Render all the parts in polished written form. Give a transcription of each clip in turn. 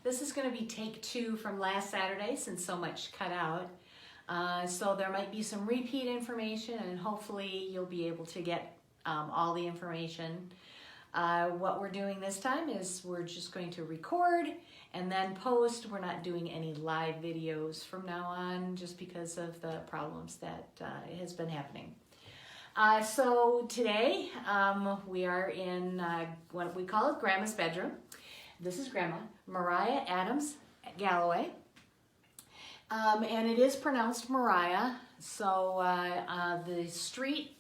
This is going to be take 2 from last Saturday since so much cut out. So there might be some repeat information, and hopefully you'll be able to get all the information. What we're doing this time is we're just going to record and then post. We're not doing any live videos from now on just because of the problems that has been happening. So today we are in what we call Grandma's bedroom. This is Grandma, Mariah Adams at Galloway. And it is pronounced Mariah. So the street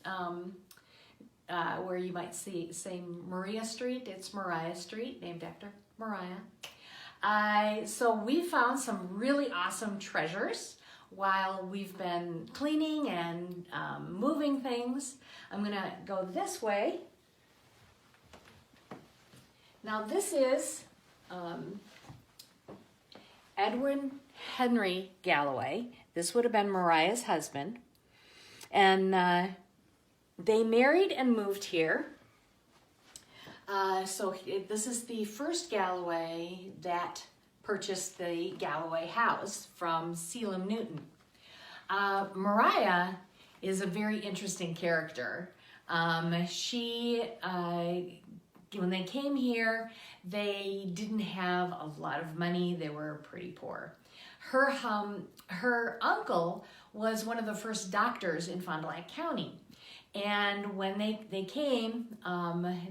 where you might say Maria Street, it's Mariah Street, named after Mariah. So we found some really awesome treasures while we've been cleaning and moving things. I'm gonna go this way. Now this is Edwin Henry Galloway. This would have been Mariah's husband. And they married and moved here. So this is the first Galloway that purchased the Galloway house from Selim Newton. Mariah is a very interesting character. She, when they came here, they didn't have a lot of money. They were pretty poor. Her uncle was one of the first doctors in Fond du Lac County. And when they came,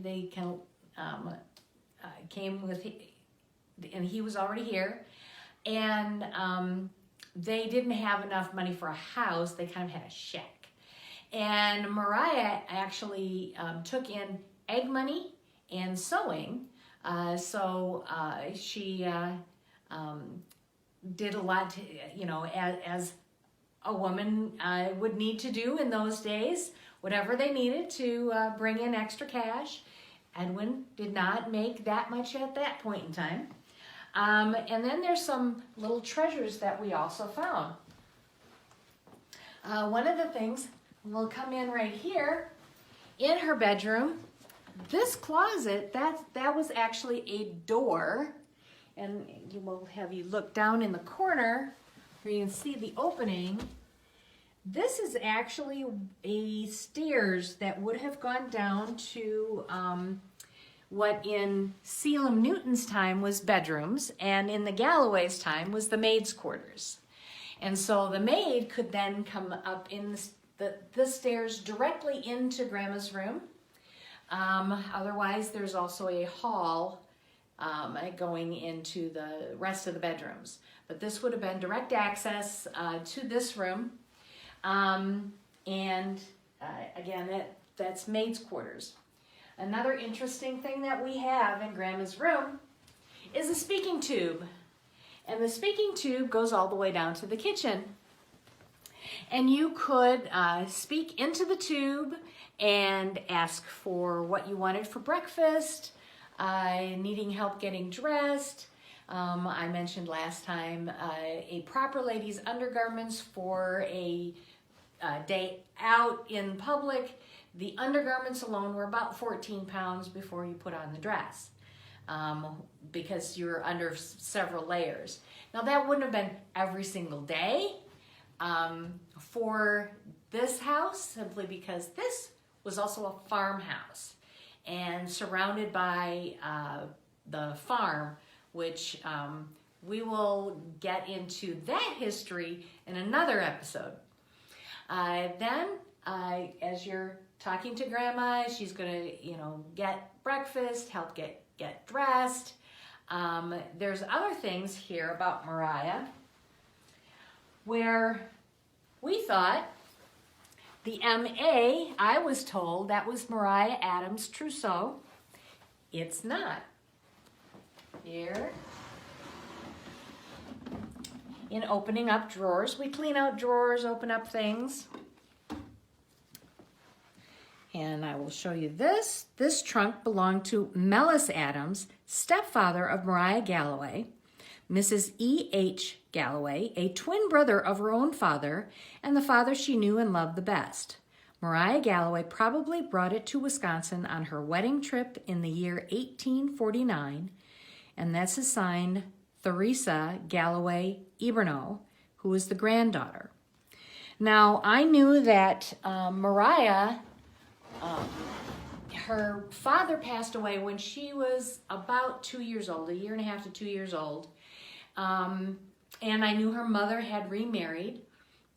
they kind of came with, and he was already here, and they didn't have enough money for a house. They kind of had a shack. And Mariah actually took in egg money and sewing, so she did a lot, as a woman would need to do in those days, whatever they needed to bring in extra cash. Edwin did not make that much at that point in time. And then there's some little treasures that we also found. One of the things, we'll come in right here, in her bedroom, this closet, that was actually a door. And we'll have you look down in the corner where you can see the opening. This is actually a stairs that would have gone down to what in Selim Newton's time was bedrooms, and in the Galloway's time was the maid's quarters. And so the maid could then come up in the stairs directly into Grandma's room. Otherwise, there's also a hall going into the rest of the bedrooms. But this would have been direct access to this room. Again, that's maid's quarters. Another interesting thing that we have in Grandma's room is a speaking tube. And the speaking tube goes all the way down to the kitchen. And you could speak into the tube and ask for what you wanted for breakfast, needing help getting dressed. I mentioned last time a proper lady's undergarments for a day out in public. The undergarments alone were about 14 pounds before you put on the dress, because you're under several layers. Now that wouldn't have been every single day for this house, simply because this was also a farmhouse and surrounded by the farm, which we will get into that history in another episode. Then, as you're talking to Grandma, she's gonna, get breakfast, help get dressed. There's other things here about Mariah where we thought the M.A., I was told that was Mariah Adams trousseau. It's not. Here. In opening up drawers, we clean out drawers, open up things. And I will show you this. This trunk belonged to Mellis Adams, stepfather of Mariah Galloway, Mrs. E.H. Galloway, a twin brother of her own father, and the father she knew and loved the best. Mariah Galloway probably brought it to Wisconsin on her wedding trip in the year 1849, and that's assigned Theresa Galloway Eberno, who was the granddaughter. Now, I knew that Mariah, her father passed away when she was about 2 years old, 1.5 to 2 years old. And I knew her mother had remarried.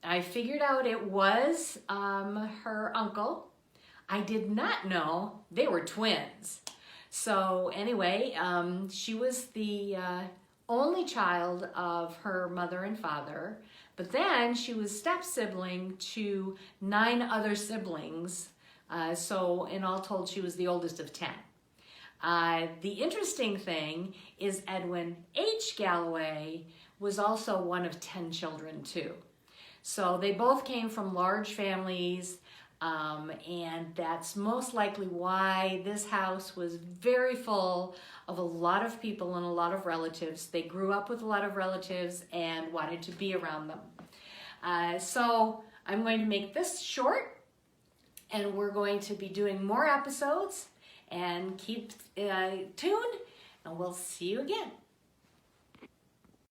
I figured out it was her uncle. I did not know they were twins. So anyway, she was the only child of her mother and father, but then she was step-sibling to 9 other siblings. So in all told, she was the oldest of 10. The interesting thing is Edwin H. Galloway was also one of 10 children too. So they both came from large families, and that's most likely why this house was very full of a lot of people and a lot of relatives. They grew up with a lot of relatives and wanted to be around them. So I'm going to make this short, and we're going to be doing more episodes, and keep tuned, and we'll see you again.